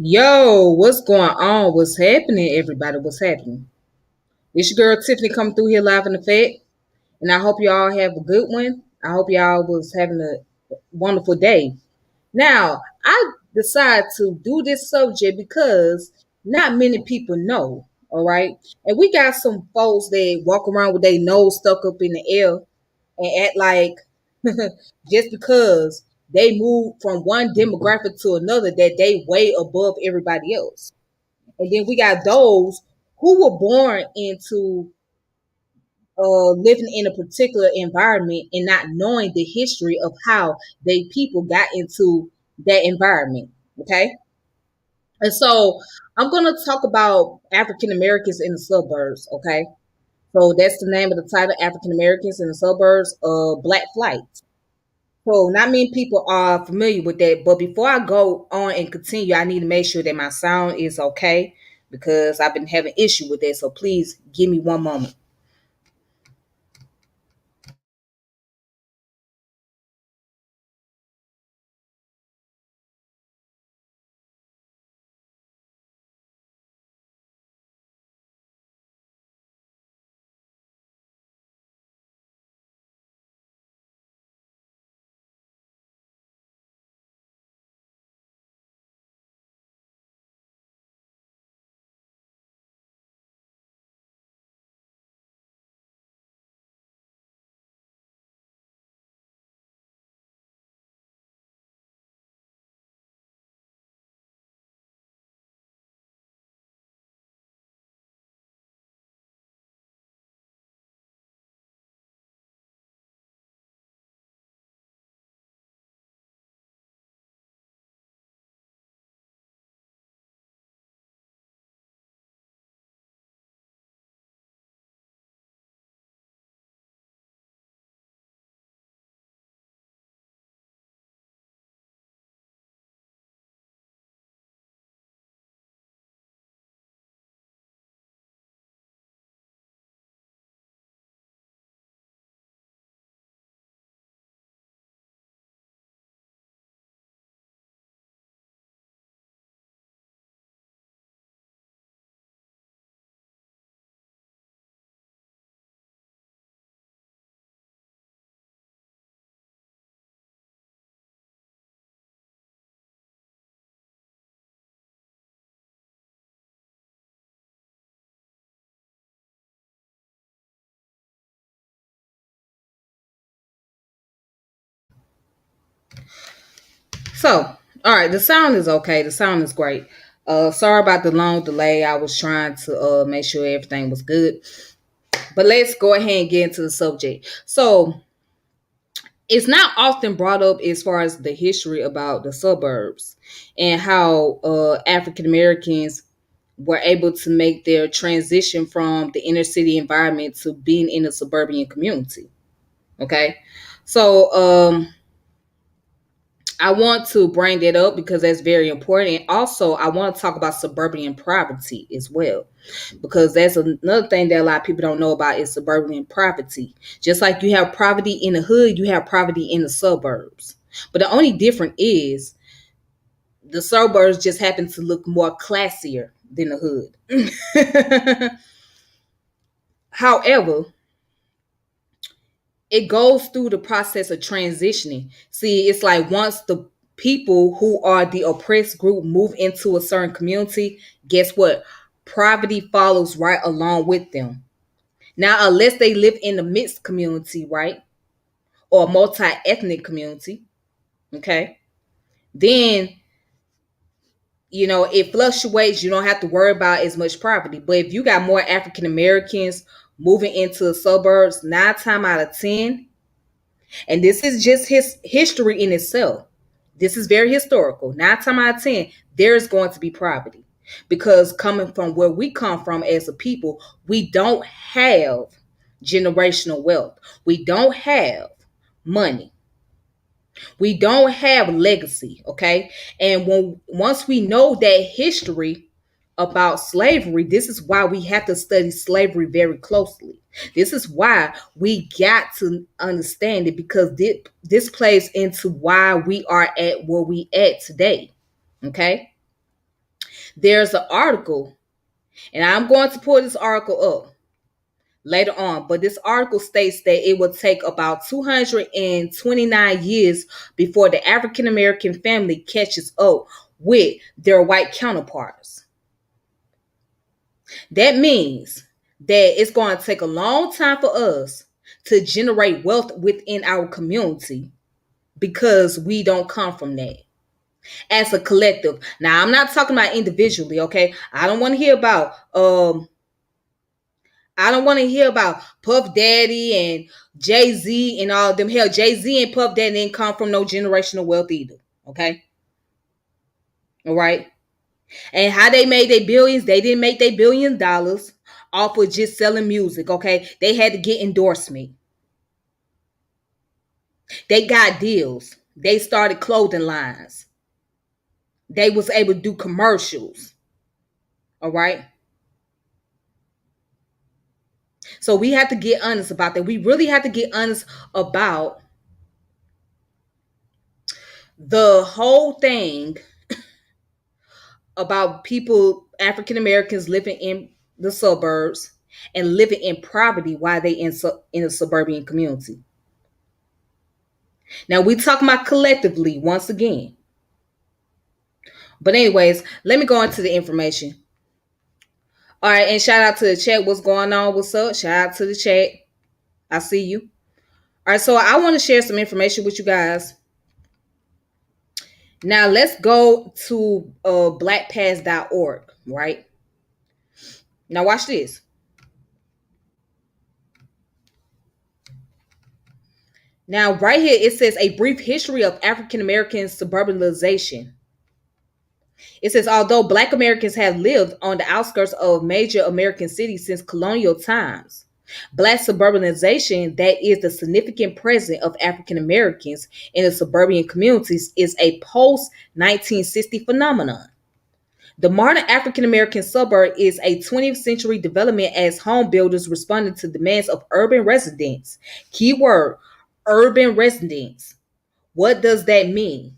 Yo, what's going on? What's happening, everybody? What's happening? It's your girl Tiffany coming through here live in effect, and I hope y'all have a good one. I hope y'all was having a wonderful day. Now, I decided to do this subject because not many people know, all right? And we got some folks that walk around with their nose stuck up in the air and act like just because they move from one demographic to another that they way above everybody else. And then we got those who were born into living in a particular environment and not knowing the history of how they people got into that environment. Okay. And so I'm going to talk about African Americans in the suburbs. Okay. So that's the name of the title, African Americans in the suburbs, Black Flight. So not many people are familiar with that. But before I go on and continue, I need to make sure that my sound is okay because I've been having issue with that. So please give me one moment. So, all right, the sound is okay. The sound is great. Sorry about the long delay. I was trying to make sure everything was good. But let's go ahead and get into the subject. So, it's not often brought up as far as the history about the suburbs and how African Americans were able to make their transition from the inner city environment to being in a suburban community. Okay. So I want to bring that up because that's very important. Also, I want to talk about suburban poverty as well, because that's another thing that a lot of people don't know about is suburban poverty. Just like you have poverty in the hood, you have poverty in the suburbs. But the only difference is the suburbs just happen to look more classier than the hood. However, it goes through the process of transitioning. See, it's like once the people who are the oppressed group move into a certain community, guess what? Poverty follows right along with them. Now, unless they live in a mixed community, right? Or a multi-ethnic community, okay? Then, it fluctuates. You don't have to worry about as much poverty. But if you got more African Americans moving into the suburbs, 9 times out of 10, and this is just his history in itself. This is very historical. 9 times out of 10, there's going to be poverty because coming from where we come from as a people, we don't have generational wealth. We don't have money. We don't have legacy. Okay, and once we know that history about slavery, this is why we have to study slavery very closely. This is why we got to understand it because this plays into why we are at where we at today. Okay. There's an article, and I'm going to pull this article up later on, but this article states that it will take about 229 years before the African American family catches up with their white counterparts. That means that it's going to take a long time for us to generate wealth within our community because we don't come from that as a collective. Now, I'm not talking about individually, okay? I don't want to hear about Puff Daddy and Jay-Z and all of them. Hell, Jay-Z and Puff Daddy didn't come from no generational wealth either. Okay? All right. And how they made their billions, they didn't make their $1 billion off of just selling music. Okay. They had to get endorsement. They got deals. They started clothing lines. They was able to do commercials. All right. So we have to get honest about that. We really have to get honest about the whole thing about people, African Americans living in the suburbs and living in poverty while they in a suburban community. Now we talking about collectively once again. But anyways, let me go into the information. All right, and shout out to the chat. What's going on? What's up? Shout out to the chat. I see you. All right, so I want to share some information with you guys. Now let's go to blackpast.org, right? Now watch this. Now, right here, it says a brief history of African American suburbanization. It says, although Black Americans have lived on the outskirts of major American cities since colonial times, Black suburbanization, that is the significant presence of African Americans in the suburban communities, is a post 1960 phenomenon. The modern African American suburb is a 20th century development as home builders responded to demands of urban residents. Keyword, urban residents. What does that mean?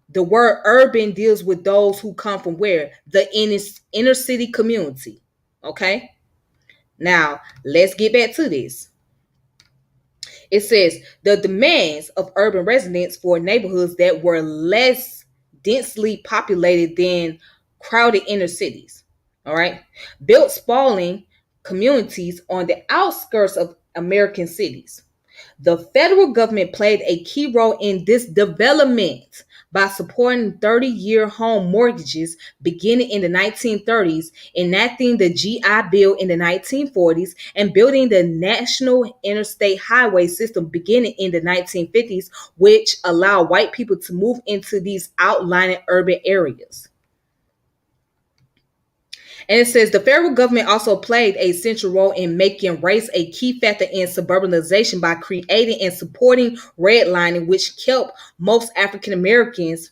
The word urban deals with those who come from where? The inner city community. Okay? Now, let's get back to this. It says the demands of urban residents for neighborhoods that were less densely populated than crowded inner cities. All right? Built sprawling communities on the outskirts of American cities. The federal government played a key role in this development by supporting 30-year home mortgages beginning in the 1930s, enacting the GI Bill in the 1940s, and building the National Interstate Highway System beginning in the 1950s, which allowed white people to move into these outlying urban areas. And it says the federal government also played a central role in making race a key factor in suburbanization by creating and supporting redlining, which kept most African Americans,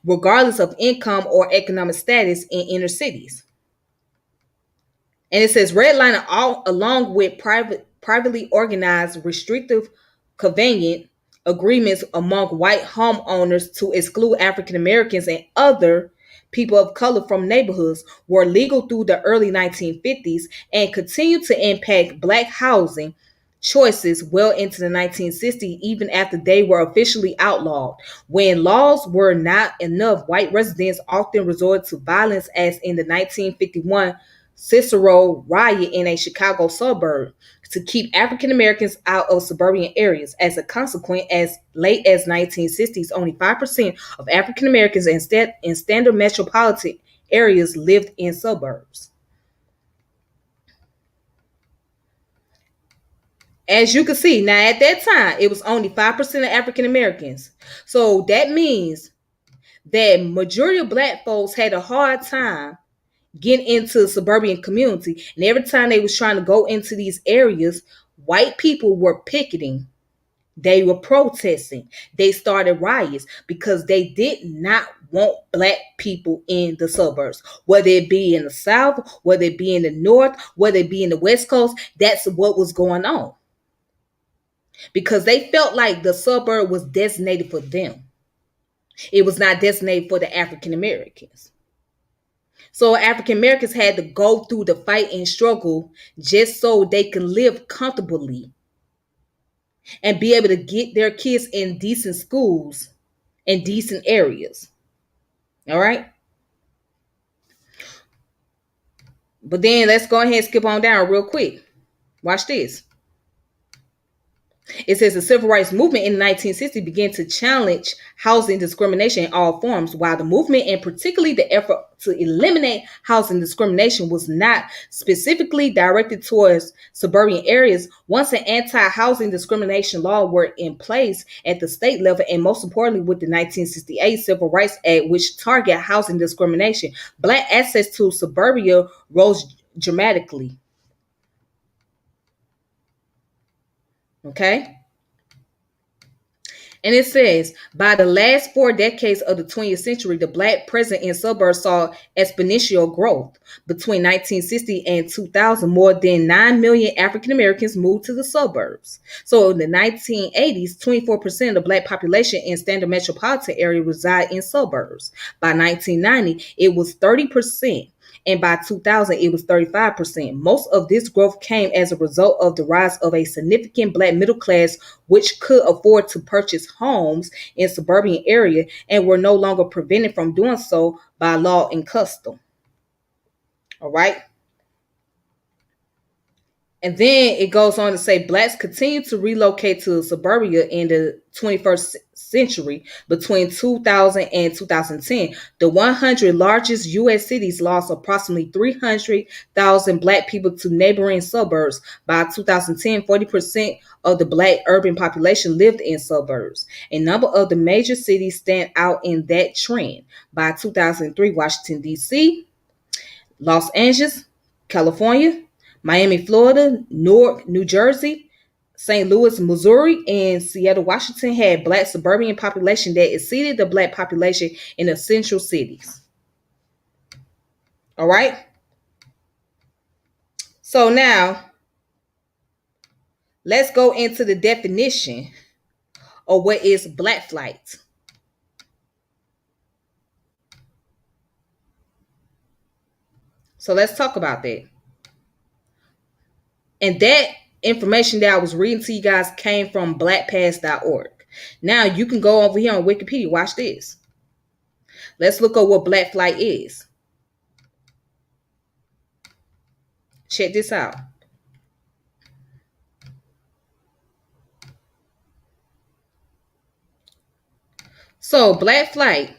regardless of income or economic status, in inner cities. And it says redlining, along with privately organized restrictive covenant agreements among white homeowners to exclude African Americans and other people of color from neighborhoods, were legal through the early 1950s and continued to impact Black housing choices well into the 1960s, even after they were officially outlawed. When laws were not enough, white residents often resorted to violence, as in the 1951 Cicero riot in a Chicago suburb, to keep African Americans out of suburban areas. As a consequence, as late as 1960s, only 5% of African Americans in standard metropolitan areas lived in suburbs. As you can see, now at that time, it was only 5% of African Americans. So that means that majority of Black folks had a hard time getting into the suburban community. And every time they was trying to go into these areas, white people were picketing. They were protesting. They started riots because they did not want Black people in the suburbs, whether it be in the South, whether it be in the North, whether it be in the West Coast. That's what was going on, because they felt like the suburb was designated for them. It was not designated for the African Americans. So African Americans had to go through the fight and struggle just so they can live comfortably and be able to get their kids in decent schools and decent areas. All right. But then let's go ahead and skip on down real quick. Watch this. It says the civil rights movement in the 1960s began to challenge housing discrimination in all forms, while the movement and particularly the effort to eliminate housing discrimination was not specifically directed towards suburban areas. Once an anti-housing discrimination law were in place at the state level, and most importantly with the 1968 Civil Rights Act, which target housing discrimination, Black access to suburbia rose dramatically. Okay. And it says, by the last 4 decades of the 20th century, the Black presence in suburbs saw exponential growth. Between 1960 and 2000, more than 9 million African Americans moved to the suburbs. So in the 1980s, 24% of the Black population in standard metropolitan area reside in suburbs. By 1990, it was 30%. And by 2000, it was 35%. Most of this growth came as a result of the rise of a significant Black middle class, which could afford to purchase homes in suburban area and were no longer prevented from doing so by law and custom. All right. And then it goes on to say Blacks continue to relocate to suburbia in the 21st century. Between 2000 and 2010, the 100 largest U.S. cities lost approximately 300,000 Black people to neighboring suburbs. By 2010, 40% of the Black urban population lived in suburbs. A number of the major cities stand out in that trend. By 2003, Washington, D.C., Los Angeles, California, Miami, Florida, Newark, New Jersey, St. Louis, Missouri, and Seattle, Washington had Black suburban population that exceeded the Black population in the central cities. All right. So now let's go into the definition of what is Black flight. So let's talk about that. And that information that I was reading to you guys came from blackpast.org. Now you can go over here on Wikipedia. Watch this. Let's look at what Black flight is. Check this out. So Black flight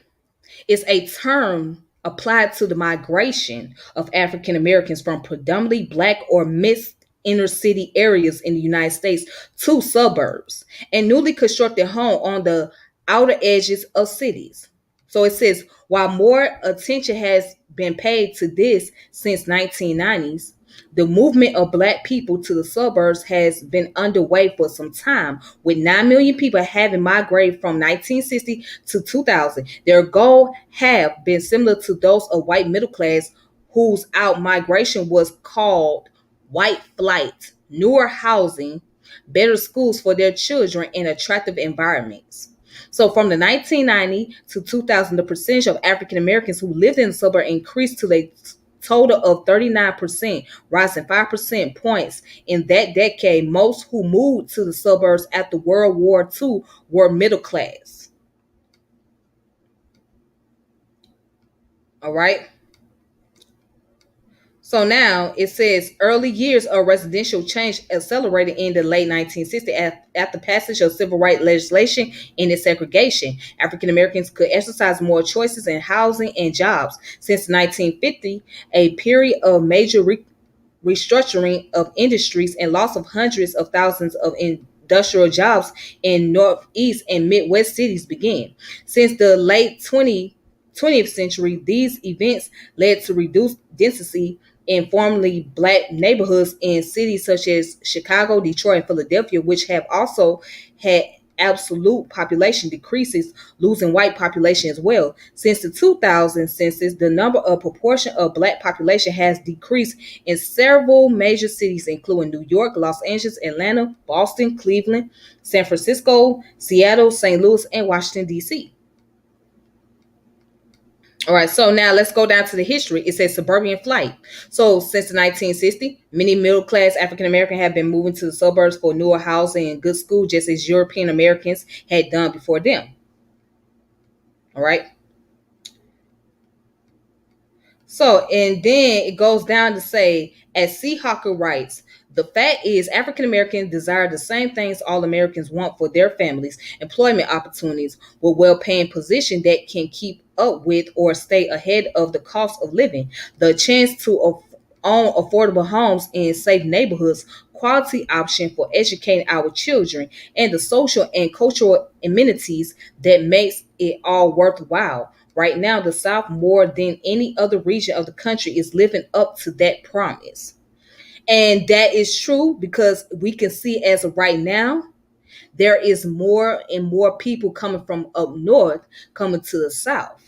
is a term applied to the migration of African Americans from predominantly Black or mixed inner city areas in the United States to suburbs and newly constructed home on the outer edges of cities. So it says, while more attention has been paid to this since 1990s, the movement of Black people to the suburbs has been underway for some time, with 9 million people having migrated from 1960 to 2000. Their goal have been similar to those of white middle class, whose out migration was called white flight: newer housing, better schools for their children, and attractive environments. So from the 1990 to 2000, the percentage of African Americans who lived in the suburb increased to a total of 39%, rising 5% points in that decade. Most who moved to the suburbs after World War II were middle class. All right. So now it says early years of residential change accelerated in the late 1960s after passage of civil rights legislation and its segregation. African Americans could exercise more choices in housing and jobs. Since 1950, a period of major restructuring of industries and loss of hundreds of thousands of industrial jobs in Northeast and Midwest cities began. Since the late 20th century, these events led to reduced density in formerly Black neighborhoods in cities such as Chicago, Detroit, and Philadelphia, which have also had absolute population decreases, losing white population as well. Since the 2000 census, the number of proportion of Black population has decreased in several major cities, including New York, Los Angeles, Atlanta, Boston, Cleveland, San Francisco, Seattle, St. Louis, and Washington, D.C. All right, so now let's go down to the history. It says suburban flight. So since the 1960s, many middle class African Americans have been moving to the suburbs for newer housing and good school, just as European Americans had done before them. All right. So, and then it goes down to say, as Seahawker writes, the fact is African Americans desire the same things all Americans want for their families, employment opportunities with well-paying position that can keep up with or stay ahead of the cost of living, the chance to own affordable homes in safe neighborhoods, quality option for educating our children, and the social and cultural amenities that makes it all worthwhile. Right now, the South, more than any other region of the country, is living up to that promise. And that is true because we can see as of right now, there is more and more people coming from up north coming to the South.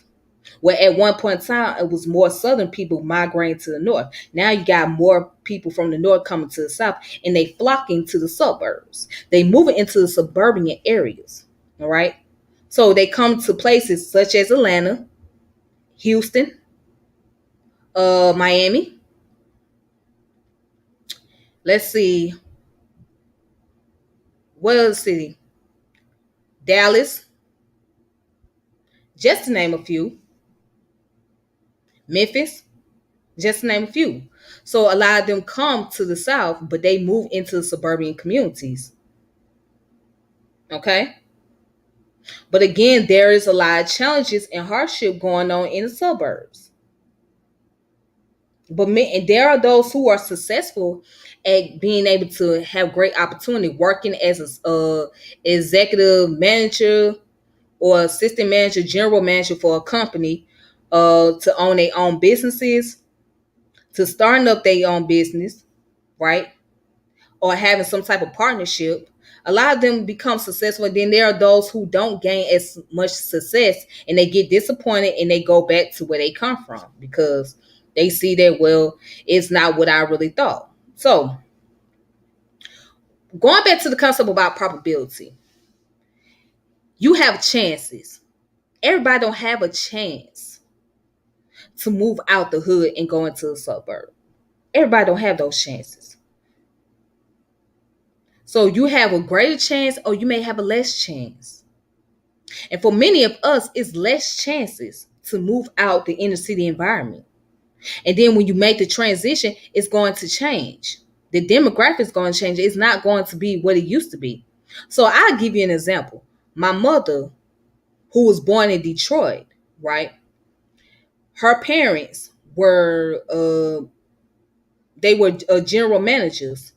Where at one point in time, it was more Southern people migrating to the North. Now you got more people from the North coming to the South and they flocking to the suburbs. They moving into the suburban areas. All right. So they come to places such as Atlanta, Houston, Miami. Let's see, what other city? Dallas, just to name a few. Memphis, just to name a few. So a lot of them come to the South, but they move into the suburban communities. Okay. But again, there is a lot of challenges and hardship going on in the suburbs. But and there are those who are successful at being able to have great opportunity working as a executive manager or assistant manager, general manager for a company, to own their own businesses, to starting up their own business, right? Or having some type of partnership. A lot of them become successful. And then there are those who don't gain as much success and they get disappointed and they go back to where they come from because they see that, well, it's not what I really thought. So going back to the concept about probability, you have chances. Everybody don't have a chance to move out the hood and go into the suburb. Everybody don't have those chances. So you have a greater chance or you may have a less chance. And for many of us, it's less chances to move out the inner city environment. And then when you make the transition, it's going to change. The demographic is going to change. It's not going to be what it used to be. So I'll give you an example. My mother, who was born in Detroit, right? Her parents were they were general managers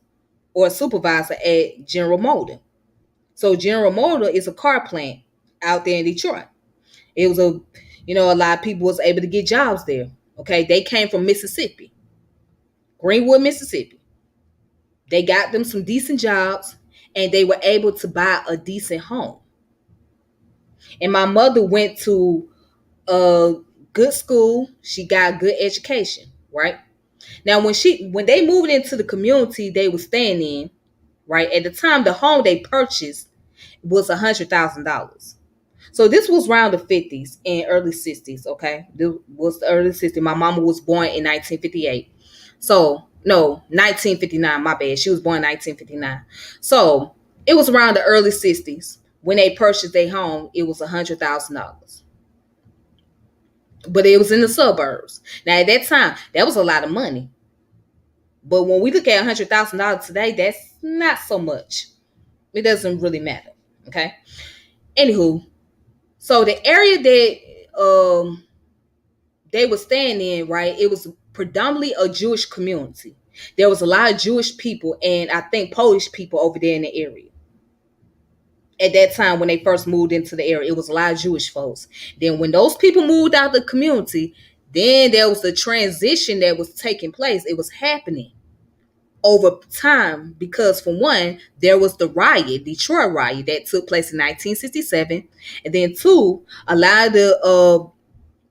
or a supervisor at General Motor. So General Motor is a car plant out there in Detroit. It was a lot of people was able to get jobs there. Okay, they came from Mississippi, Greenwood, Mississippi. They got them some decent jobs and they were able to buy a decent home. And my mother went to a good school. She got good education, right? Now when they moved into the community they were staying in, right? At the time the home they purchased was $100,000. So this was around the 50s and early 60s, okay? This was the early 60s. My mama was born in 1958. So, no, 1959, my bad. She was born in 1959. So, it was around the early 60s when they purchased their home, it was $100,000. But it was in the suburbs. Now, at that time, that was a lot of money. But when we look at $100,000 today, that's not so much. It doesn't really matter, okay? Anywho, so the area that they were staying in, right, it was predominantly a Jewish community. There was a lot of Jewish people and I think Polish people over there in the area. At that time when they first moved into the area, it was a lot of Jewish folks. Then when those people moved out of the community, then there was the transition that was taking place. It was happening over time because for one, there was the riot, Detroit riot that took place in 1967. And then two, a lot of the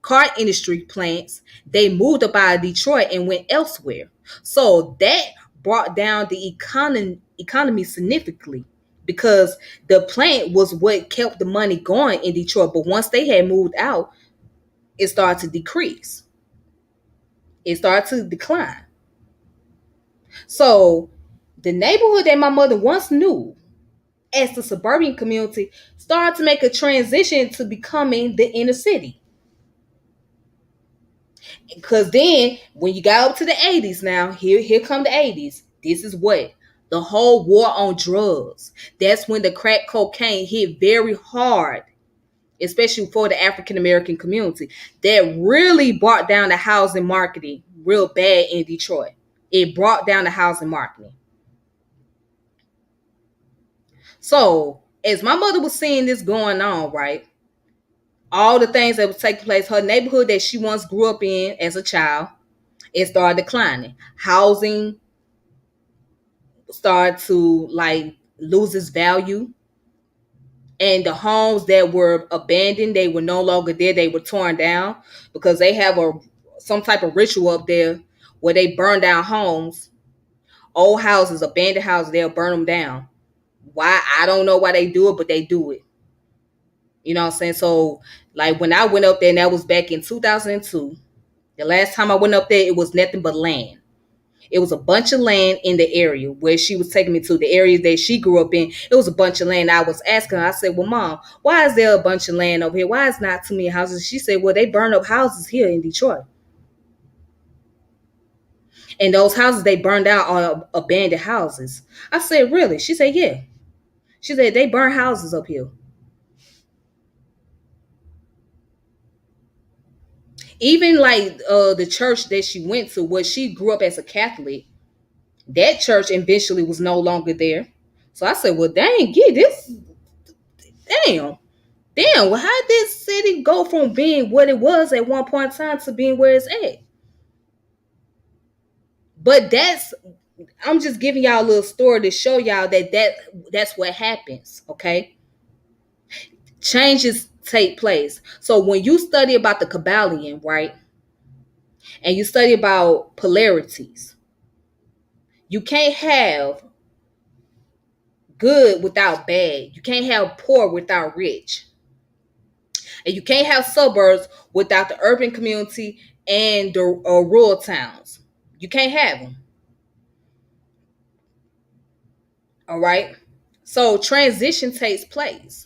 car industry plants, they moved up out of Detroit and went elsewhere. So that brought down the economy significantly because the plant was what kept the money going in Detroit. But once they had moved out, it started to decrease. It started to decline. So the neighborhood that my mother once knew as the suburban community started to make a transition to becoming the inner city. Because then when you got up to the 80s now, here come the 80s. This is what? The whole war on drugs. That's when the crack cocaine hit very hard, especially for the African American community. That really brought down the housing marketing real bad in Detroit. It brought down the housing marketing. So as my mother was seeing this going on, right? All the things that was taking place, her neighborhood that she once grew up in as a child, it started declining. Housing started to like lose its value. And the homes that were abandoned, they were no longer there. They were torn down because they have a some type of ritual up there where they burn down homes, old houses, abandoned houses. They'll burn them down. Why? I don't know why they do it, but they do it. You know what I'm saying? So, like when I went up there, and that was back in 2002. The last time I went up there, it was nothing but land. It was a bunch of land in the area where she was taking me to, the areas that she grew up in. It was a bunch of land. I was asking her, I said, well, Mom, why is there a bunch of land over here? Why is not too many houses? She said, well, they burn up houses here in Detroit. And those houses they burned out are abandoned houses. I said, really? She said, yeah. She said, they burn houses up here. Even like the church that she went to, where she grew up as a Catholic, that church eventually was no longer there. So I said, well, dang, yeah, this, damn. Damn, well, how did this city go from being what it was at one point in time to being where it's at? But I'm just giving y'all a little story to show y'all that's what happens, okay? Changes take place. So when you study about the Kabbalion, right, and you study about polarities, you can't have good without bad. You can't have poor without rich. And you can't have suburbs without the urban community and the rural towns. You can't have them. All right. So transition takes place.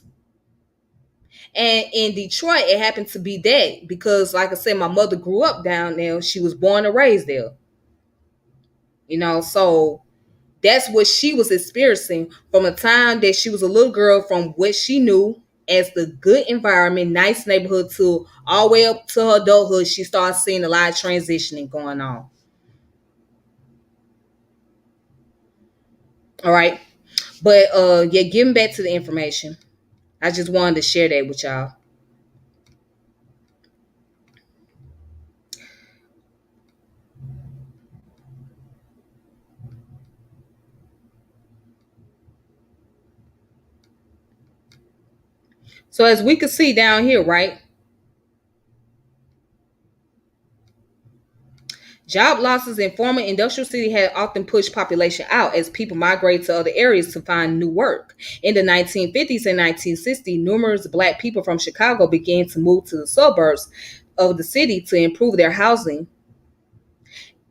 And in Detroit, it happened to be that because, like I said, my mother grew up down there. She was born and raised there. So that's what she was experiencing from a time that she was a little girl, from what she knew as the good environment, nice neighborhood, to all the way up to her adulthood. She started seeing a lot of transitioning going on. All right. But yeah, getting back to the information. I just wanted to share that with y'all. So as we can see down here, right? Job losses in former industrial city had often pushed population out as people migrated to other areas to find new work. In the 1950s and 1960s, numerous black people from Chicago began to move to the suburbs of the city to improve their housing.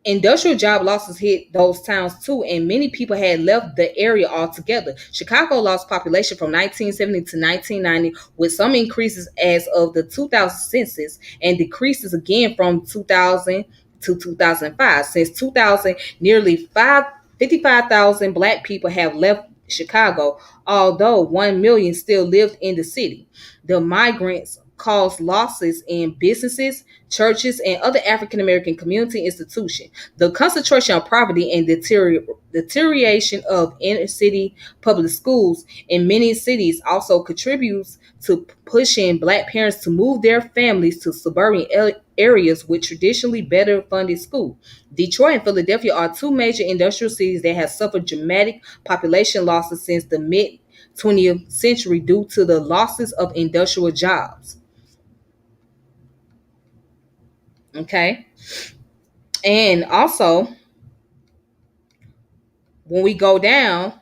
Industrial job losses hit those towns too, and many people had left the area altogether. Chicago lost population from 1970 to 1990, with some increases as of the 2000 census and decreases again from 2000 to 2005. Since 2000, nearly 55,000 black people have left Chicago, although 1 million still lived in the city. The migrants caused losses in businesses, churches, and other African American community institutions. The concentration of poverty and deterioration of inner city public schools in many cities also contributes to pushing black parents to move their families to suburban areas with traditionally better funded schools. Detroit and Philadelphia are two major industrial cities that have suffered dramatic population losses since the mid 20th century due to the losses of industrial jobs. Okay. And also, when we go down,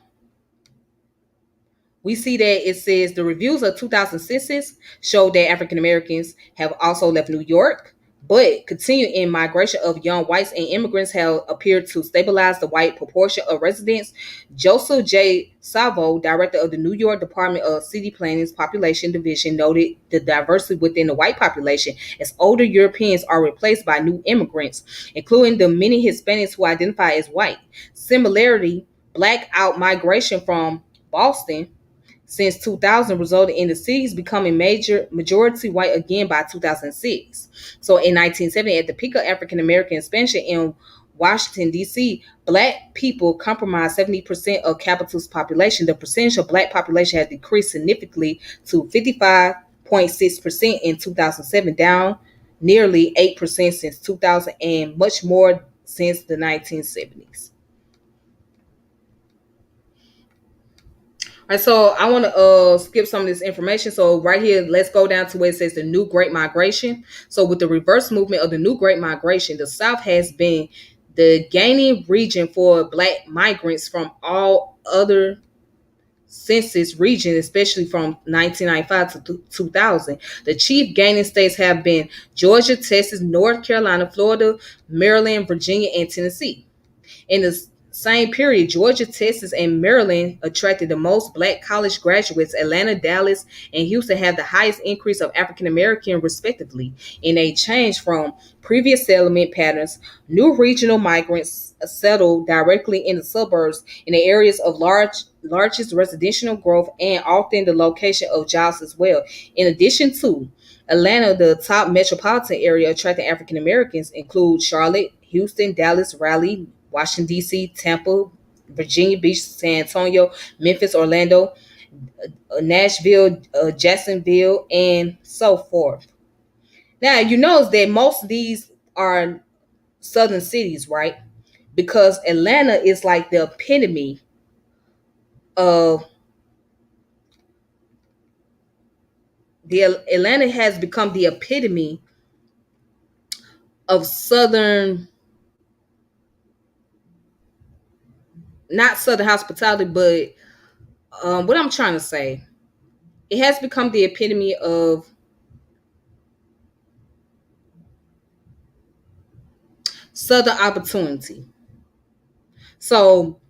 we see that it says the reviews of 2000 census show that African Americans have also left New York, but continued in migration of young whites and immigrants have appeared to stabilize the white proportion of residents. Joseph J. Savo, director of the New York Department of City Planning's Population Division, noted the diversity within the white population as older Europeans are replaced by new immigrants, including the many Hispanics who identify as white. Similarly, black out migration from Boston since 2000 resulted in the cities becoming majority white again by 2006. So in 1970, at the peak of African American expansion in Washington, D.C., black people comprised 70% of capital's population. The percentage of black population has decreased significantly to 55.6% in 2007, down nearly 8% since 2000 and much more since the 1970s. All right, so I want to skip some of this information. So right here, let's go down to where it says the New Great Migration. So with the reverse movement of the New Great Migration, the South has been the gaining region for Black migrants from all other census regions, especially from 1995 to 2000. The chief gaining states have been Georgia, Texas, North Carolina, Florida, Maryland, Virginia, and Tennessee. In the same period, Georgia, Texas, and Maryland attracted the most black college graduates. Atlanta, Dallas, and Houston have the highest increase of African American, respectively. In a change from previous settlement patterns, new regional migrants settled directly in the suburbs in the areas of largest residential growth and often the location of jobs as well. In addition to Atlanta, the top metropolitan area attracting African Americans include Charlotte, Houston, Dallas, Raleigh, Washington, D.C., Tampa, Virginia Beach, San Antonio, Memphis, Orlando, Nashville, Jacksonville, and so forth. Now, you notice that most of these are southern cities, right? Because Atlanta is like the epitome of Atlanta has become the epitome of southern, not southern hospitality, but what I'm trying to say, it has become the epitome of southern opportunity. So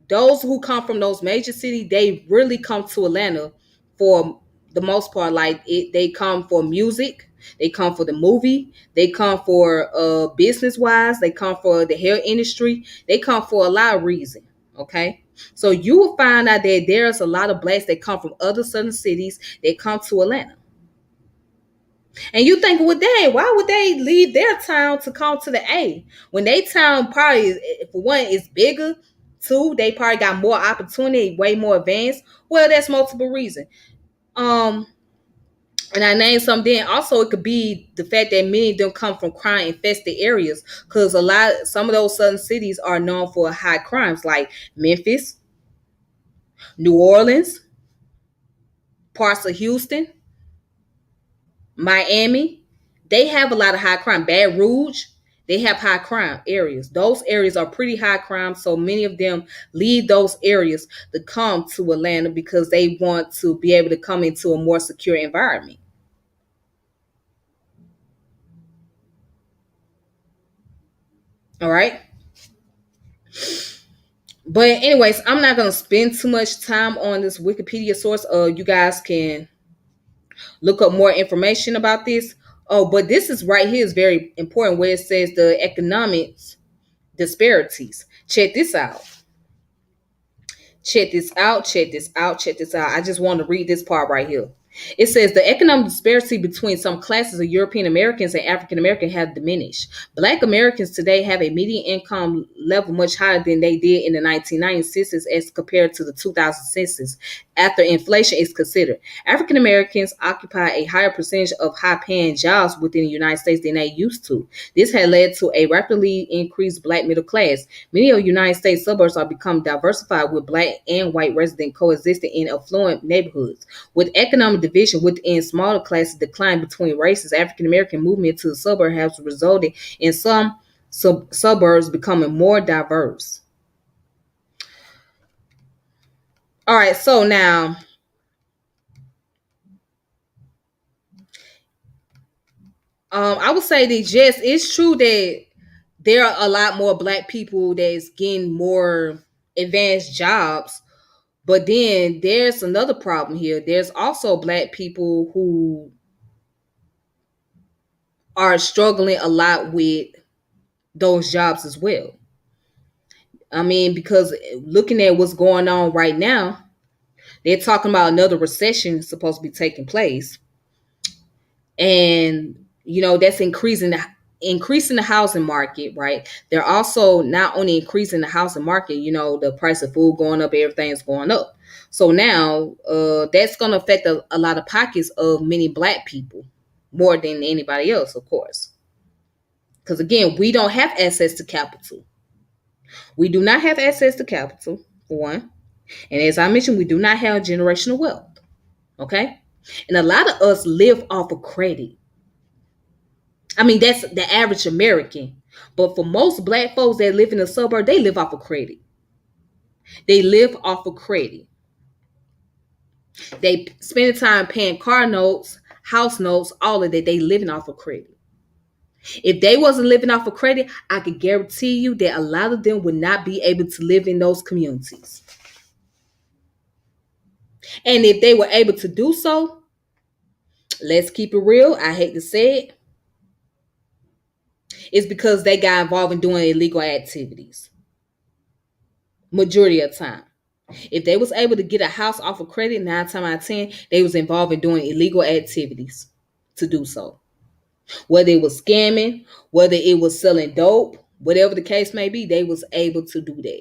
those who come from those major cities, they really come to Atlanta for the most part. Like they come for music, they come for the movie, they come for business wise, they come for the hair industry, they come for a lot of reasons. Okay, so you will find out that there's a lot of blacks that come from other southern cities that come to Atlanta. And you think, well, dang, why would they leave their town to come to the A? When they town probably, for one, is bigger. Two, they probably got more opportunity, way more advanced. Well, that's multiple reasons. Um, and I named some. Then also, it could be the fact that many of them come from crime infested areas, because some of those southern cities are known for high crimes, like Memphis, New Orleans, parts of Houston, Miami. They have a lot of high crime. Baton Rouge, they have high crime areas. Those areas are pretty high crime, so many of them leave those areas to come to Atlanta because they want to be able to come into a more secure environment. All right. But anyways, I'm not gonna spend too much time on this Wikipedia source. You guys can look up more information about this. Oh, but this is right here is very important where it says the economics disparities. Check this out. Check this out, check this out, check this out. I just want to read this part right here. It says the economic disparity between some classes of European Americans and African Americans have diminished. Black Americans today have a median income level much higher than they did in the 1990 census as compared to the 2000 census after inflation is considered. African Americans occupy a higher percentage of high paying jobs within the United States than they used to. This has led to a rapidly increased black middle class. Many of the United States suburbs are becoming diversified with black and white residents coexisting in affluent neighborhoods. With economic division within smaller classes decline between races, African American movement to the suburb has resulted in some suburbs becoming more diverse. All right, so now I would say that yes, it's true that there are a lot more black people that's getting more advanced jobs. But then there's another problem here. There's also black people who are struggling a lot with those jobs as well. I mean, because looking at what's going on right now, they're talking about another recession supposed to be taking place. And that's increasing the housing market, right? They're also not only increasing the housing market, the price of food going up, everything's going up. So now that's going to affect a lot of pockets of many black people more than anybody else, of course, because again, we don't have access to capital. We do not have access to capital, for one. And as I mentioned, we do not have generational wealth. Okay, and a lot of us live off of credit. I mean, that's the average American. But for most black folks that live in the suburb, they live off of credit. They live off of credit. They spend time paying car notes, house notes, all of that. They living off of credit. If they wasn't living off of credit, I could guarantee you that a lot of them would not be able to live in those communities. And if they were able to do so, let's keep it real. I hate to say it. It's because they got involved in doing illegal activities. Majority of the time. If they was able to get a house off of credit, 9 times out of 10, they was involved in doing illegal activities to do so. Whether it was scamming, whether it was selling dope, whatever the case may be, they was able to do that.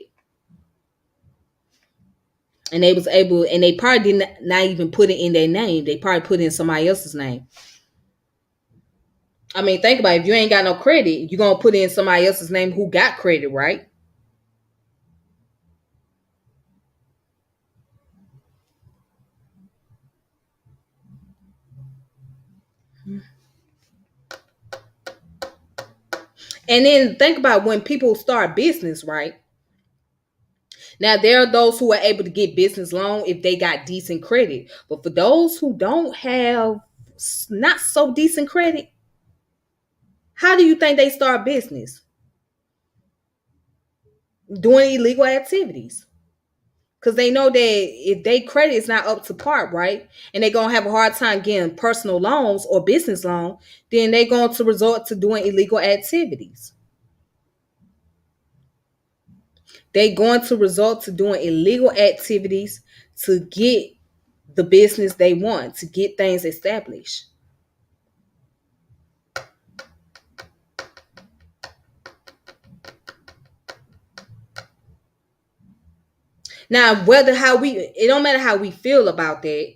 And they probably did not even put it in their name. They probably put it in somebody else's name. I mean, think about it. If you ain't got no credit, you're going to put in somebody else's name who got credit, right? And then think about when people start business, right? Now, there are those who are able to get business loan if they got decent credit. But for those who don't have not so decent credit, how do you think they start business? Doing illegal activities. Because they know that if they credit is not up to par, right? And they're going to have a hard time getting personal loans or business loan, then they're going to resort to doing illegal activities. They're going to resort to doing illegal activities to get the business they want, to get things established. Now, it don't matter how we feel about that,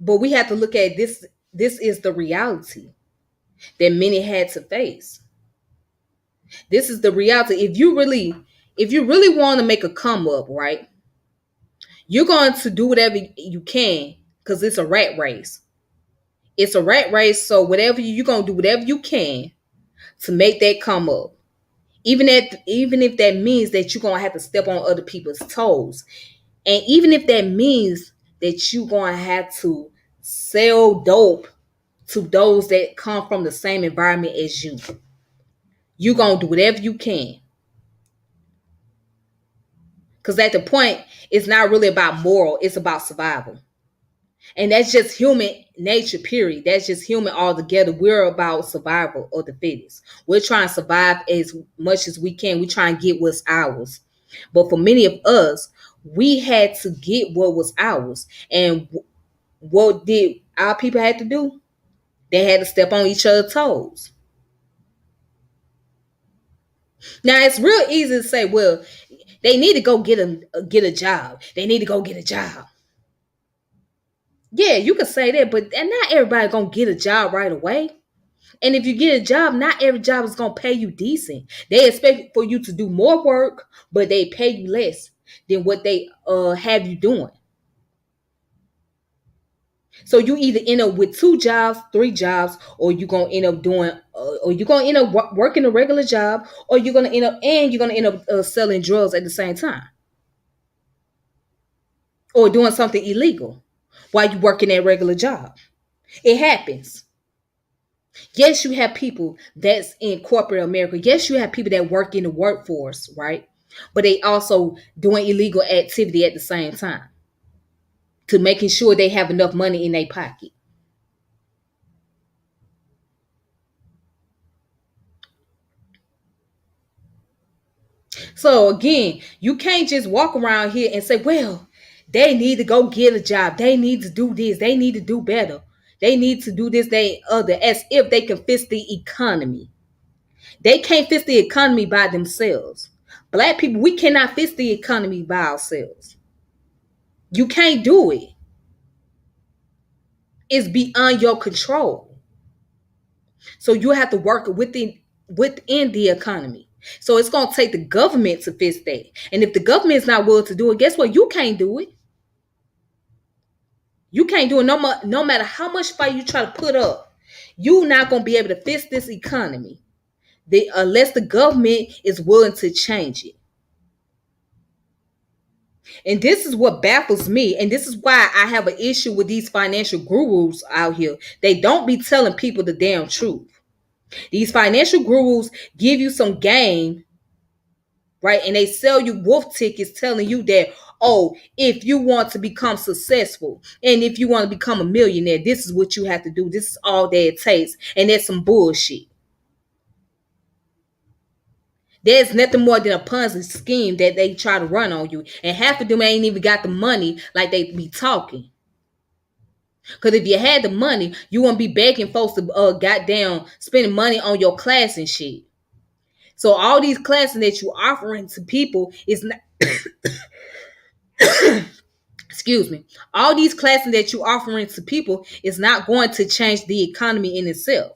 but we have to look at this. This is the reality that many had to face. This is the reality. If you really want to make a come up, right? You're going to do whatever you can because it's a rat race. It's a rat race, so you're gonna do whatever you can to make that come up. Even if that means that you're gonna have to step on other people's toes. And even if that means that you're going to have to sell dope to those that come from the same environment as you, you're going to do whatever you can. Because at the point, it's not really about moral, it's about survival. And that's just human nature, period. That's just human altogether. We're about survival of the fittest. We're trying to survive as much as we can. We try and get what's ours. But for many of us, we had to get what was ours. And what did our people had to do? They had to step on each other's toes. Now it's real easy to say, well, they need to go get a job. They need to go get a job. Yeah, you can say that, but not everybody gonna get a job right away. And if you get a job, not every job is gonna pay you decent. They expect for you to do more work, but they pay you less than what they have you doing. So you either end up with 2 jobs, 3 jobs, or you're gonna end up working a regular job, or you're gonna end up selling drugs at the same time, or doing something illegal while you working that regular job. It happens. Yes, you have people that's in corporate America. Yes, you have people that work in the workforce, right? But they also doing illegal activity at the same time to making sure they have enough money in their pocket. So again, you can't just walk around here and say, well, they need to go get a job. They need to do this. They need to do better. They need to do this, they other, as if they can fix the economy. They can't fix the economy by themselves. Black people, we cannot fix the economy by ourselves. You can't do it. It's beyond your control. So you have to work within the economy. So it's gonna take the government to fix that. And if the government is not willing to do it, guess what? You can't do it. You can't do it no matter how much fight you try to put up. You're not gonna be able to fix this economy unless the government is willing to change it. And this is what baffles me. And this is why I have an issue with these financial gurus out here. They don't be telling people the damn truth. These financial gurus give you some game, right? And they sell you wolf tickets telling you that, oh, if you want to become successful and if you want to become a millionaire, this is what you have to do. This is all that it takes. And that's some bullshit. There's nothing more than a Ponzi scheme that they try to run on you. And half of them ain't even got the money like they be talking. Because if you had the money, you wouldn't be begging folks to goddamn spending money on your class and shit. So all these classes that you offering to people is not, excuse me, all these classes that you offering to people is not going to change the economy in itself.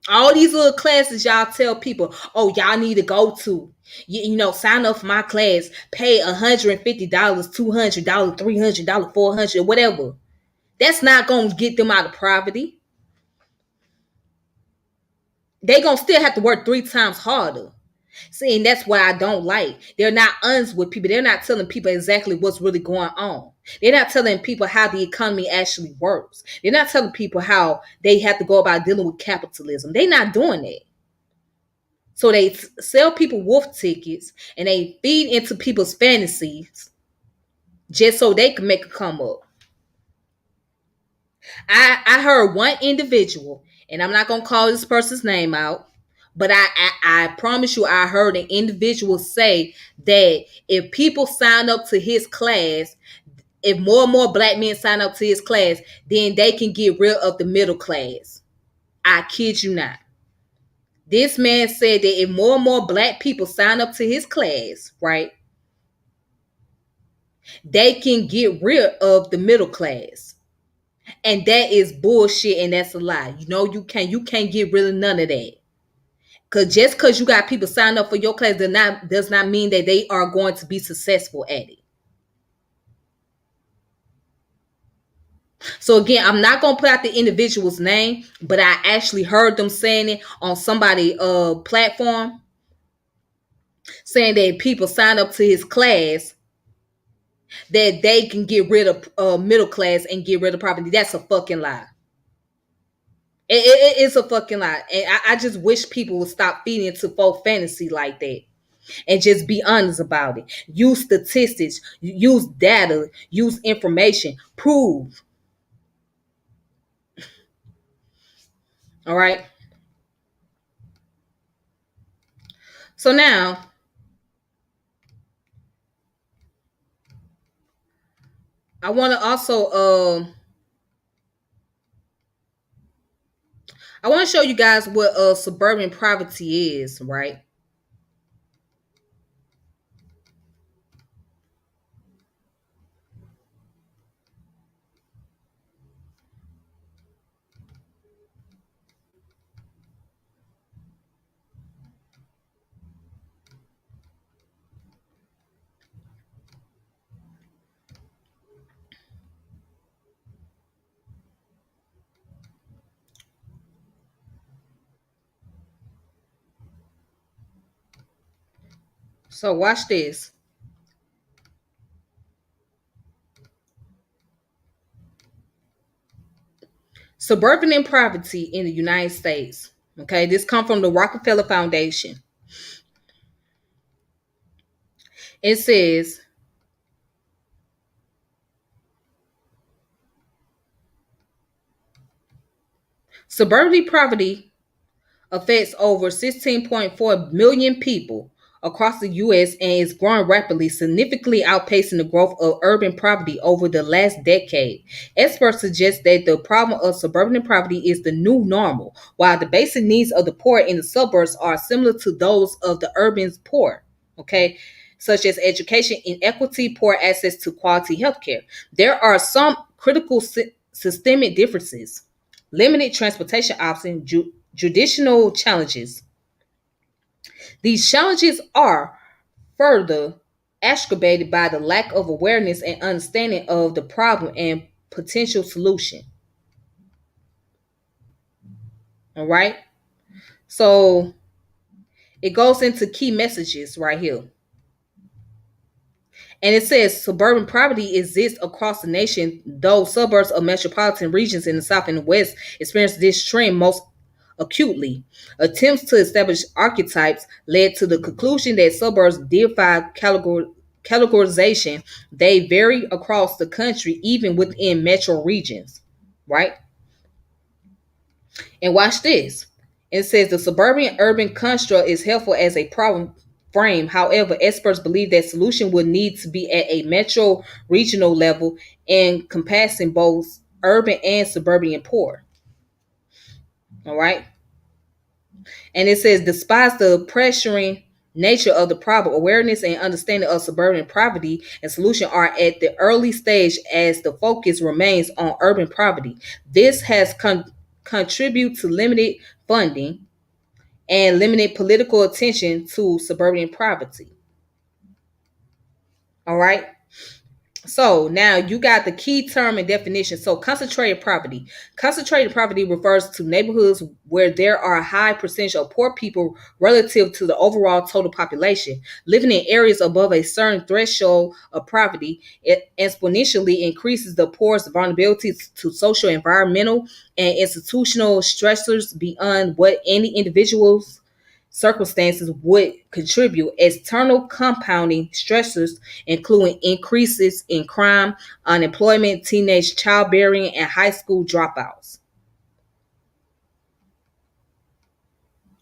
All these little classes y'all tell people, oh, y'all need to go to. You know, sign up for my class, pay $150, $200, $300, $400, whatever. That's not gonna get them out of poverty. They gonna still have to work 3 times harder. See, and that's why I don't like. They're not honest with people. They're not telling people exactly what's really going on. They're not telling people how the economy actually works. They're not telling people how they have to go about dealing with capitalism. They're not doing that. So they sell people wolf tickets and they feed into people's fantasies just so they can make a come up. I heard one individual, and I'm not gonna call this person's name out, but I promise you, I heard an individual say that if people sign up to his class, if more and more black men sign up to his class, then they can get rid of the middle class. I kid you not. This man said that if more and more black people sign up to his class, right, they can get rid of the middle class. And that is bullshit and that's a lie. You know, you can't get rid of none of that. Cause just because you got people sign up for your class does not mean that they are going to be successful at it. So again, I'm not gonna put out the individual's name, but I actually heard them saying it on somebody platform, saying that if people sign up to his class, that they can get rid of middle class and get rid of poverty. That's a fucking lie. It's a fucking lie. And I just wish people would stop feeding into folk fantasy like that and just be honest about it. Use statistics, use data, use information, prove. All right. So now I want to also I want to show you guys what suburban poverty is, right? So watch this. Suburban and poverty in the United States. Okay, this come from the Rockefeller Foundation. It says suburban poverty affects over 16.4 million people across the U.S. and is growing rapidly, significantly outpacing the growth of urban poverty over the last decade. Experts suggest that the problem of suburban poverty is the new normal, while the basic needs of the poor in the suburbs are similar to those of the urban poor. Okay, such as education inequity, poor access to quality healthcare. There are some critical systemic differences: limited transportation options, judicial challenges. These challenges are further exacerbated by the lack of awareness and understanding of the problem and potential solution. All right. So it goes into key messages right here. And it says suburban poverty exists across the nation, though suburbs of metropolitan regions in the South and the West experience this trend most acutely. Attempts to establish archetypes led to the conclusion that suburbs defy categorization. They vary across the country, even within metro regions. Right? And watch this. It says the suburban urban construct is helpful as a problem frame. However, experts believe that solution would need to be at a metro regional level, encompassing both urban and suburban poor. All right. And it says, despite the pressuring nature of the problem, awareness and understanding of suburban poverty and solution are at the early stage as the focus remains on urban poverty. This has contributed to limited funding and limited political attention to suburban poverty. All right. So now you got the key term and definition. So concentrated poverty. Concentrated poverty refers to neighborhoods where there are a high percentage of poor people relative to the overall total population. Living in areas above a certain threshold of poverty, it exponentially increases the poor's vulnerability to social, environmental, and institutional stressors beyond what any individual's circumstances would contribute. External compounding stressors, including increases in crime, unemployment, teenage childbearing, and high school dropouts.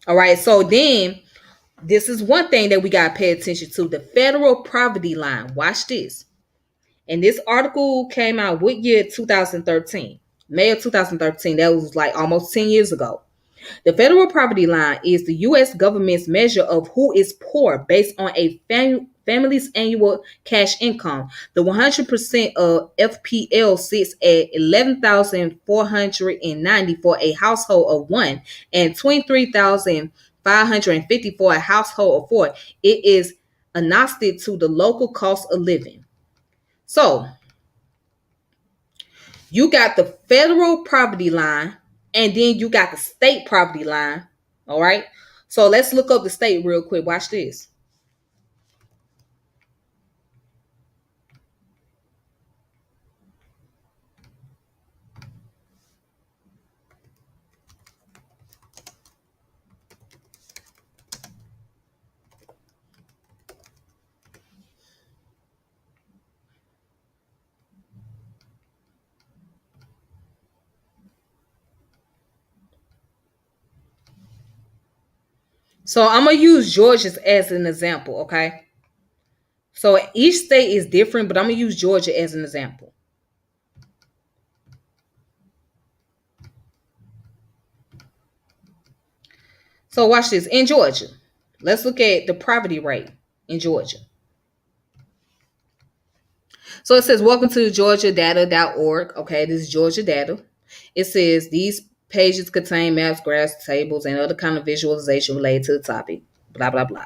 All right, so then this is one thing that we got to pay attention to: the federal poverty line. Watch this. And this article came out what year? 2013. May of 2013. That was like almost 10 years ago. The federal poverty line is the U.S. government's measure of who is poor based on a family's annual cash income. The 100% of FPL sits at 11,490 for a household of one and 23,550 for a household of four. It is agnostic to the local cost of living. So you got the federal poverty line, and then you got the state poverty line. All right. So let's look up the state real quick. Watch this. So I'm gonna use Georgia as an example. Okay. So each state is different, but I'm gonna use Georgia as an example. So watch this. In Georgia, let's look at the poverty rate in Georgia. So it says, welcome to georgiadata.org. Okay, this is Georgia data. It says these pages contain maps, graphs, tables, and other kind of visualization related to the topic. Blah, blah, blah.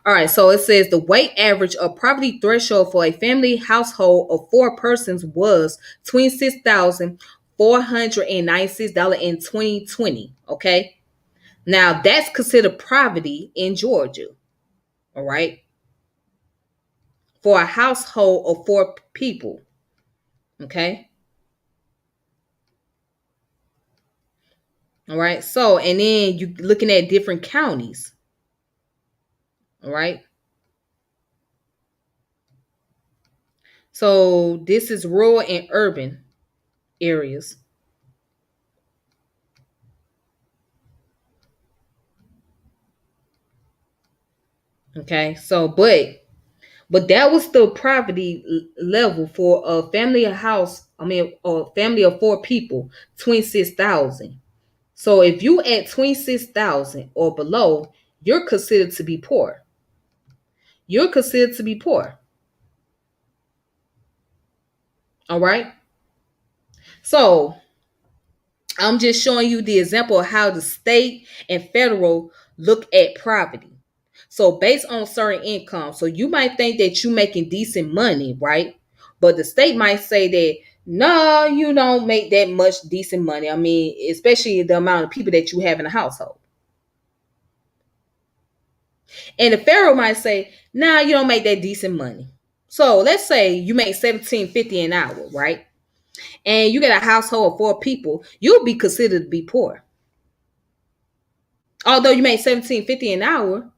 All right, so it says the weight average of poverty threshold for a family household of four persons was $26,496 in 2020. Okay, now that's considered poverty in Georgia. All right, for a household of four people. Okay. All right. So, and then you looking at different counties. All right. So this is rural and urban areas. Okay. So, but that was the poverty level for a family of house. I mean, a family of four people, 26,000. So if you at 26,000 or below, you're considered to be poor. You're considered to be poor. All right. So I'm just showing you the example of how the state and federal look at poverty. So based on certain income, so you might think that you're making decent money, right? But the state might say that no, you don't make that much decent money. I mean, especially the amount of people that you have in a household. And the federal might say, nah, you don't make that decent money. So let's say you make 17.50 an hour, right? And you get a household of four people, you'll be considered to be poor. Although you make 17.50 an hour,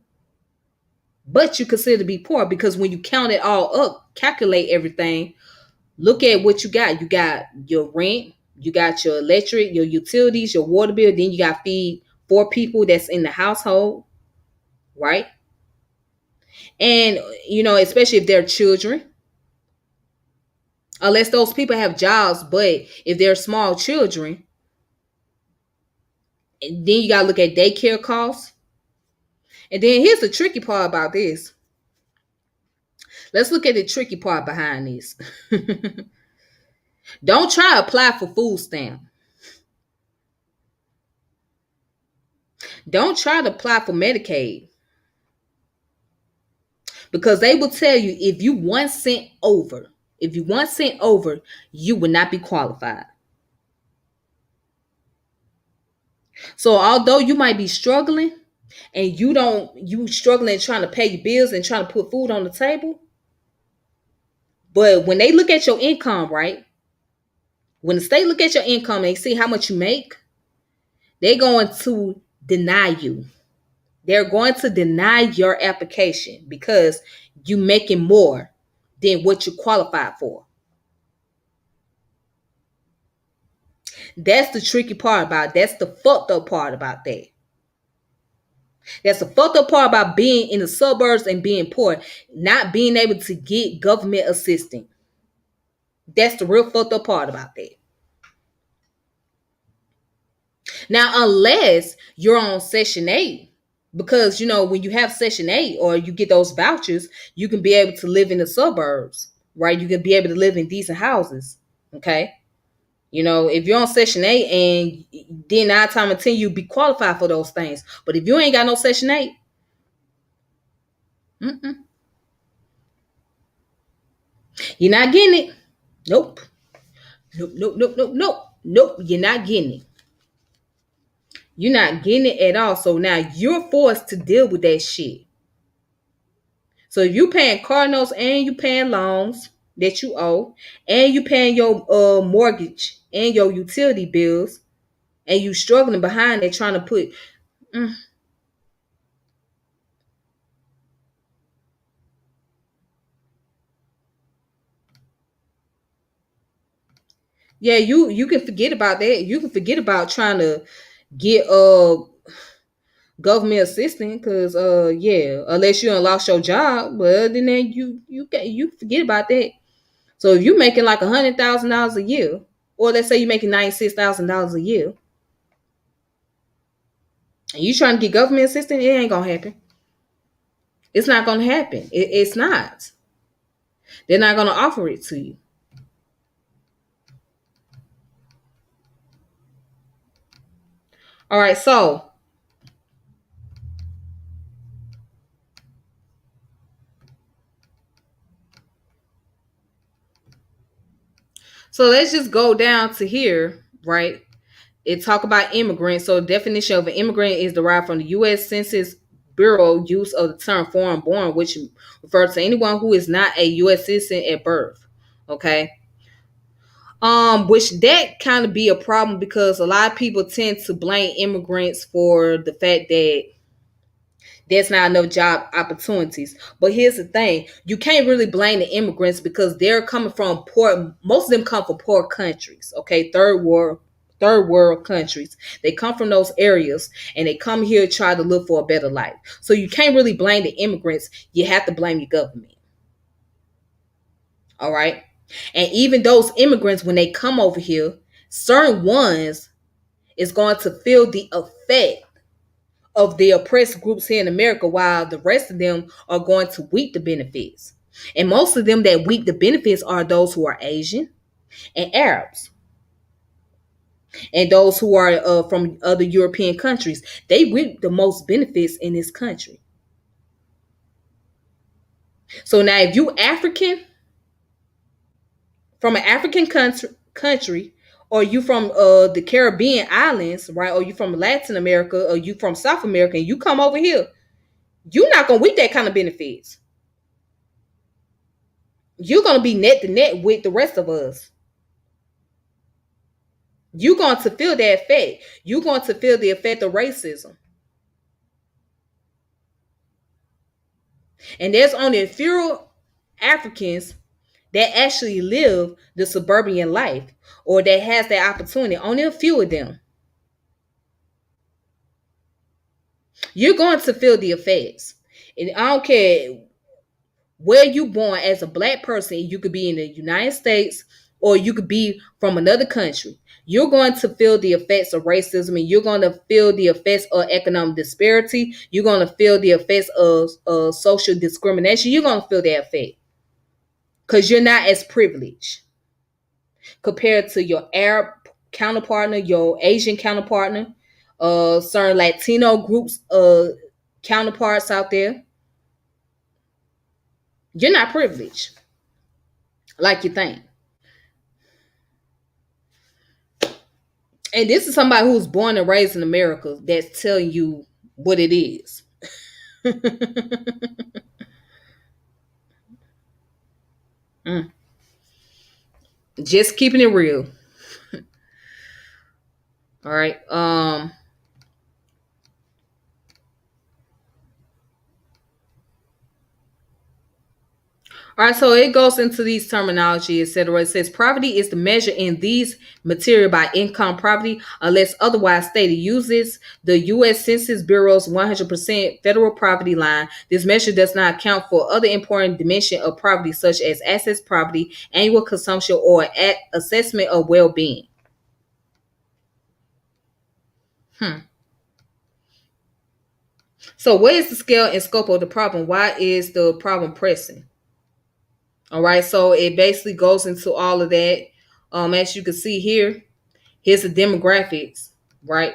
but you consider to be poor because when you count it all up, calculate everything, look at what you got. You got your rent, you got your electric, your utilities, your water bill, then you got to feed four people that's in the household, right? And especially if they're children, unless those people have jobs, but if they're small children, then you got to look at daycare costs. And then here's the tricky part about this. Let's look at the tricky part behind this. Don't try to apply for food stamp. Don't try to apply for Medicaid because they will tell you if you 1 cent over, you will not be qualified. So although you might be struggling and you struggling trying to pay your bills and trying to put food on the table, but when they look at your income, right? When the state look at your income and they see how much you make, they're going to deny you. They're going to deny your application because you making more than what you qualified for. That's the tricky part about it. That's the fucked up part about that. That's the fucked up part about being in the suburbs and being poor, not being able to get government assistance. That's the real fucked up part about that. Now, unless you're on Section 8, because when you have Section 8 or you get those vouchers, you can be able to live in the suburbs, right? You can be able to live in decent houses. Okay. If you're on Section 8 and then 9 times out of 10 you be qualified for those things. But if you ain't got no Section 8, mm-mm, you're not getting it. Nope. Nope, nope, nope, nope, nope. Nope, you're not getting it. You're not getting it at all. So now you're forced to deal with that shit. So if you paying car notes and you paying loans that you owe, and you paying your mortgage and your utility bills, and you struggling behind it trying to put, mm, yeah, you can forget about that. You can forget about trying to get government assistance because yeah, unless you done lost your job, but other than that, you forget about that. So if you making like $100,000 a year, or let's say you're making $96,000 a year, and you trying to get government assistance, it ain't gonna happen. It's not gonna happen. It's not. They're not gonna offer it to you. All right, so let's just go down to here, right? It talk about immigrants. So the definition of an immigrant is derived from the U.S. Census Bureau use of the term foreign born, which refers to anyone who is not a U.S. citizen at birth. Okay. Which that kind of be a problem because a lot of people tend to blame immigrants for the fact that there's not enough job opportunities. But here's the thing: you can't really blame the immigrants because they're coming from poor. Most of them come from poor countries. Okay, third world countries. They come from those areas and they come here to try to look for a better life. So you can't really blame the immigrants. You have to blame your government. All right. And even those immigrants, when they come over here, certain ones is going to feel the effect of the oppressed groups here in America, while the rest of them are going to reap the benefits. And most of them that reap the benefits are those who are Asian and Arabs, and those who are from other European countries. They reap the most benefits in this country. So now, if you African from an African country, or you from the Caribbean islands, right, or you from Latin America, or you from South America, and you come over here, you're not gonna reap that kind of benefits. You're gonna be net to net with the rest of us. You're going to feel that effect. You're going to feel the effect of racism. And there's only a few Africans that actually live the suburban life or that has that opportunity. Only a few of them. You're going to feel the effects. And I don't care where you born as a black person. You could be in the United States or you could be from another country. You're going to feel the effects of racism, and you're going to feel the effects of economic disparity. You're going to feel the effects of social discrimination. You're going to feel that effect because you're not as privileged compared to your Arab counterpart, your Asian counterpart, certain Latino groups, counterparts out there. You're not privileged like you think. And this is somebody who's born and raised in America that's telling you what it is. Mm. Just keeping it real. All right. All right, so it goes into these terminology, etc. It says poverty is the measure in these material by income poverty, unless otherwise stated. Uses the U.S. Census Bureau's 100% federal poverty line. This measure does not account for other important dimensions of poverty, such as access poverty, annual consumption, or assessment of well-being. Hmm. So, what is the scale and scope of the problem? Why is the problem pressing? All right, so it basically goes into all of that. As you can see here, here's the demographics, right?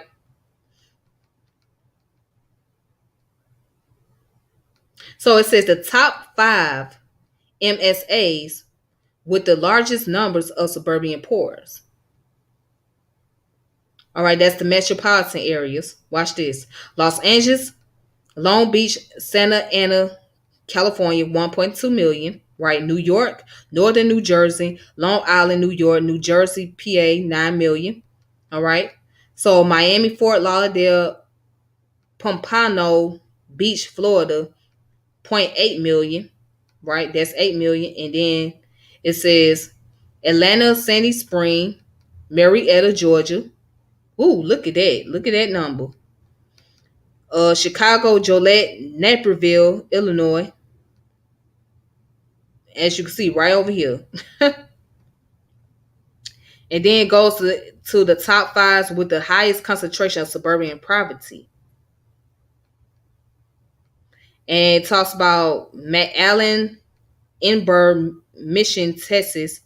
So it says the top five MSAs with the largest numbers of suburban poors. All right, that's the metropolitan areas. Watch this: Los Angeles, Long Beach, Santa Ana, California, 1.2 million. Right, New York, Northern New Jersey, Long Island, New York, New Jersey, PA, 9 million. All right. So Miami, Fort Lauderdale, Pompano Beach, Florida, zero point 0.8 million. Right, that's 8 million. And then it says Atlanta, Sandy Spring, Marietta, Georgia. Ooh, look at that. Look at that number. Chicago, Joliet, Naperville, Illinois. As you can see right over here. And then it goes to the top fives with the highest concentration of suburban poverty. And it talks about McAllen, Inburg, Mission, Texas,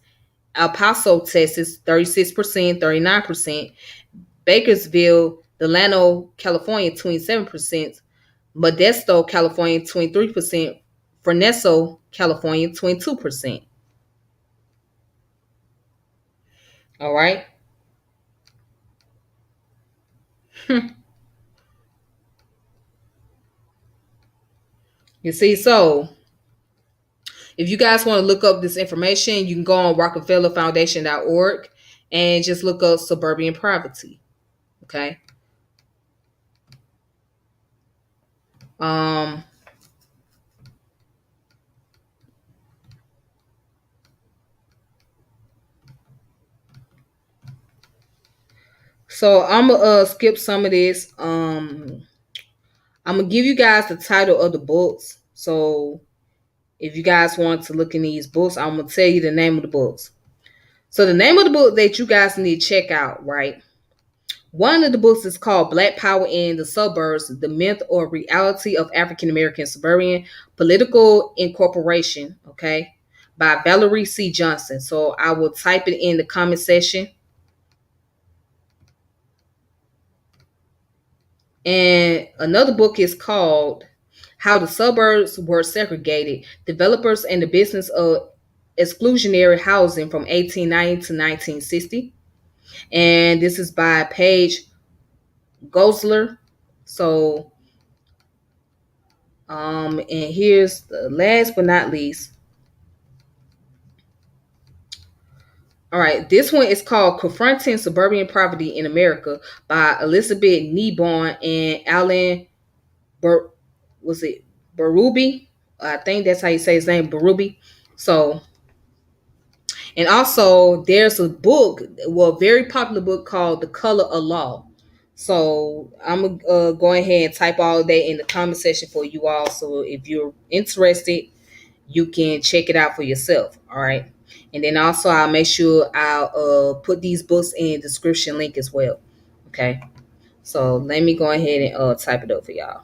El Paso, Texas, 36%, 39%, Bakersville, Delano, California, 27%, Modesto, California, 23%, Fresno, California, 22%. All right. You see, so If you guys want to look up this information, you can go on rockefellerfoundation.org and just look up suburban poverty. Okay. Um, so I'm gonna skip some of this. I'm gonna give you guys the title of the books. So if you guys want to look in these books, I'm gonna tell you the name of the books. So the name of the book that you guys need to check out, right? One of the books is called Black Power in the Suburbs, The Myth or Reality of African American Suburban Political Incorporation, okay, by Valerie C. Johnson. So I will type it in the comment section. And another book is called How the Suburbs Were Segregated, Developers and the Business of Exclusionary Housing from 1890 to 1960. And this is by Paige Gosler. So, and here's the last but not least. All right, this one is called Confronting Suburban Poverty in America by Elizabeth Nieborn and Alan was it Baruby? I think that's how you say his name, Baruby. So, and also there's a book, well, a very popular book called The Color of Law. So I'm gonna go ahead and type all that in the comment section for you all. So if you're interested, you can check it out for yourself. All right. And then also I'll make sure I'll put these books in the description link as well. Okay. So let me go ahead and type it up for y'all.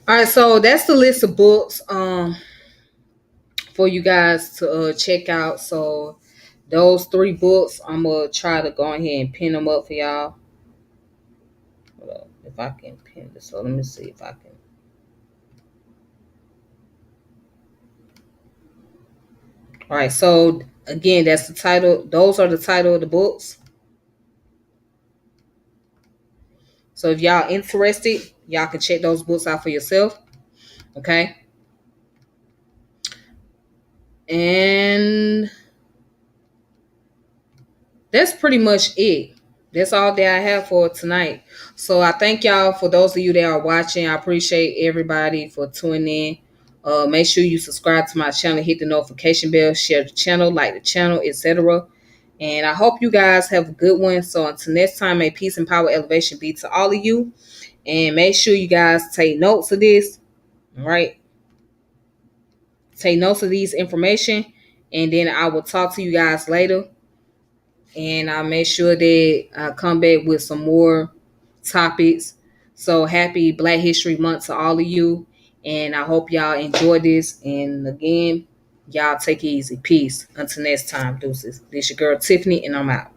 All right, so that's the list of books for you guys to check out. So those three books, I'm gonna try to go ahead and pin them up for y'all. Hold up, if I can pin this, so let me see if I can. All right, so again, that's the title. Those are the title of the books. So if y'all interested, y'all can check those books out for yourself. Okay, and that's pretty much it. That's all that I have for tonight. So I thank y'all for those of you that are watching. I appreciate everybody for tuning in. Make sure you subscribe to my channel, hit the notification bell, share the channel, like the channel, etc. And I hope you guys have a good one. So until next time, may peace and power elevation be to all of you. And make sure you guys take notes of this. All right. Take notes of these information. And then I will talk to you guys later. And I'll make sure that I come back with some more topics. So happy Black History Month to all of you. And I hope y'all enjoy this. And again, y'all take it easy. Peace. Until next time, deuces. This your girl Tiffany, and I'm out.